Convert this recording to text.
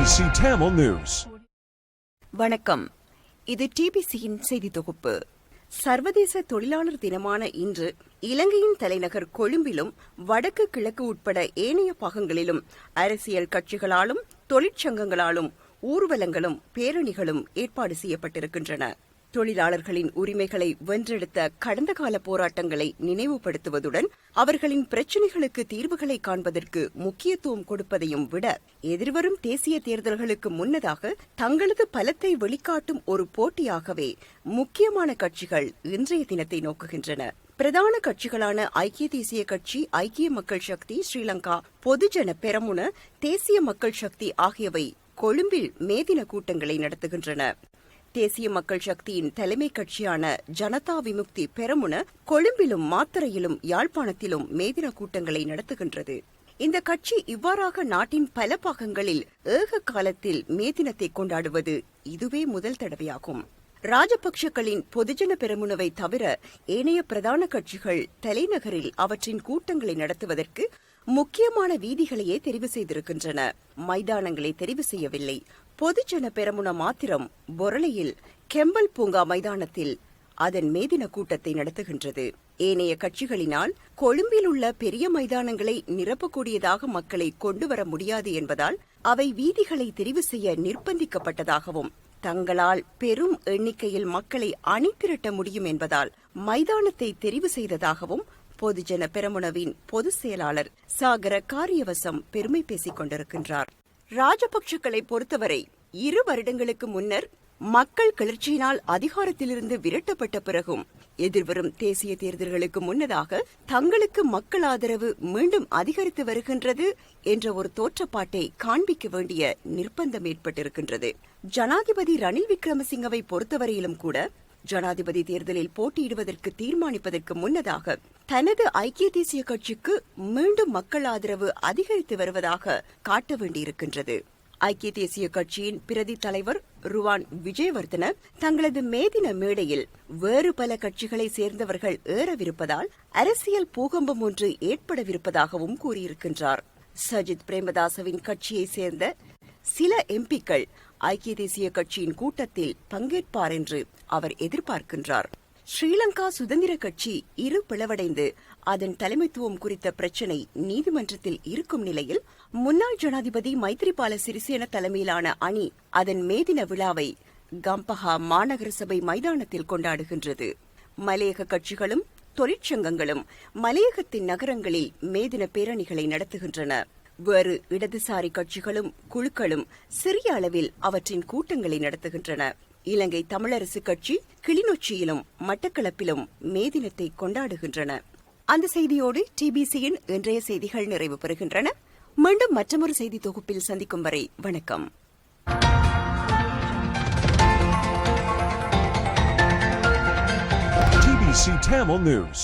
TBC Tamil News. வணக்கம். இது டிபிசியின் செய்தி தொகுப்பு. சர்வதேச தொழிலாளர் தினமான இன்று இலங்கையின் தலைநகர் கொழும்பிலும் வடக்கு கிழக்கு உட்பட ஏனைய பாகங்களிலும் அரசியல் கட்சிகளாலும் தொழிற்சங்கங்களாலும் ஊர்வலங்களும் பேரணிகளும் ஏற்பாடு செய்யப்பட்டிருக்கின்றன. தொழிலாளர்களின் உரிமைகளை வென்றெடுத்த கடந்த கால போராட்டங்களை நினைவுபடுத்துவதுடன் அவர்களின் பிரச்சினைகளுக்கு தீர்வுகளை காண்பதற்கு முக்கியத்துவம் கொடுப்பதையும் விட எதிர்வரும் தேசிய தேர்தல்களுக்கு முன்னதாக தங்களது பலத்தை வெளிக்காட்டும் ஒரு போட்டியாகவே முக்கியமான கட்சிகள் இன்றைய தினத்தை நோக்குகின்றன. பிரதான கட்சிகளான ஐக்கிய தேசிய கட்சி, ஐக்கிய மக்கள் சக்தி, ஸ்ரீலங்கா பொதுஜன பெரமுன, தேசிய மக்கள் சக்தி ஆகியவை கொழும்பில் மேதின கூட்டங்களை நடத்துகின்றன. தேசிய மக்கள் சக்தியின் தலைமை கட்சியான ஜனதா விமுக்தி பெரமுன கொழும்பிலும் மாத்தறையிலும் யாழ்ப்பாணத்திலும் மேதின கூட்டங்களை நடத்துகின்றது. இந்த கட்சி இவ்வாறாக நாட்டின் பல பாகங்களில் ஏக காலத்தில் மேதினத்தை கொண்டாடுவது இதுவே முதல் தடவையாகும். ராஜபக்சக்களின் பொதுஜன பெரமுனவை தவிர ஏனைய பிரதான கட்சிகள் தலைநகரில் அவற்றின் கூட்டங்களை நடத்துவதற்கு முக்கியமான வீதிகளையே தெரிவு செய்திருக்கின்றன. மைதானங்களை தெரிவு செய்யவில்லை. பொதுஜன பெரமுன மாத்திரம் பொரளையில் கெம்பல் பூங்கா மைதானத்தில் அதன் மேதின கூட்டத்தை நடத்துகின்றது. ஏனைய கட்சிகளினால் கொழும்பில் உள்ள பெரிய மைதானங்களை நிரப்பக்கூடியதாக மக்களை கொண்டுவர முடியாது என்பதால் அவை வீதிகளை தெரிவு செய்ய நிர்பந்திக்கப்பட்டதாகவும் தங்களால் பெரும் எண்ணிக்கையில் மக்களை அணிதிரட்ட முடியும் என்பதால் மைதானத்தை தெரிவு செய்ததாகவும் பொதுஜன பெரமுனவின் பொதுச் செயலாளர் சாகர காரியவசம் பெருமை பேசிக் கொண்டிருக்கின்றார். ராஜபக்சக்களை பொறுத்தவரை 2 வருடங்களுக்கு முன்னர் மக்கள் கிளர்ச்சியினால் அதிகாரத்திலிருந்து விரட்டப்பட்ட பிறகும் எதிர்வரும் தேசிய தேர்தல்களுக்கு முன்னதாக தங்களுக்கு மக்கள் ஆதரவு மீண்டும் அதிகரித்து வருகின்றது என்ற ஒரு தோற்றப்பாட்டை காண்பிக்க வேண்டிய நிர்பந்தம் ஏற்பட்டிருக்கின்றது. ஜனாதிபதி ரணில் விக்ரமசிங்கவை பொறுத்தவரையிலும் கூட ஜனாதிபதி தேர்தலில் போட்டியிடுவதற்கு தீர்மானிப்பதற்கு முன்னதாக தனது ஐக்கிய தேசிய கட்சிக்கு மீண்டும் மக்கள் ஆதரவு அதிகரித்து வருவதாக காட்ட வேண்டியிருக்கின்றது. ஐக்கிய தேசிய கட்சியின் பிரதி தலைவர் ருவான் விஜயவர்தன தங்களது மேதின மேடையில் வேறு பல கட்சிகளை சேர்ந்தவர்கள் ஏறவிருப்பதால் அரசியல் பூகம்பம் ஒன்று ஏற்படவிருப்பதாகவும் கூறியிருக்கின்றார். சஜித் பிரேமதாசவின் கட்சியைச் சேர்ந்த சில எம்பிக்கள் ஐக்கிய தேசிய கட்சியின் கூட்டத்தில் பங்கேற்பார் என்று அவர் எதிர்பார்க்கின்றார். ஸ்ரீலங்கா சுதந்திர கட்சி இரு பிளவடைந்து அதன் தலைமைத்துவம் குறித்த பிரச்சினை நீதிமன்றத்தில் இருக்கும் நிலையில் முன்னாள் ஜனாதிபதி மைத்ரிபால சிறிசேன தலைமையிலான அணி அதன் மேதின விழாவை கம்பஹா மாநகர சபை மைதானத்தில் கொண்டாடுகின்றது. மலையக கட்சிகளும் தொழிற்சங்கங்களும் மலையகத்தின் நகரங்களில் மேதின பேரணிகளை நடத்துகின்றன. வேறு இடதுசாரி கட்சிகளும் குழுக்களும் சிறிய அளவில் அவற்றின் கூட்டங்களை நடத்துகின்றன. இலங்கை தமிழரசு கட்சி கிளிநொச்சியிலும் மட்டக்களப்பிலும் மேதினத்தை கொண்டாடுகின்றன. அந்த செய்தியோடு டிபிசியின் இன்றைய செய்திகள் நிறைவு பெறுகின்றன. மீண்டும் மற்றொரு செய்தி தொகுப்பில் சந்திக்கும் வரை வணக்கம். TBC Tamil News.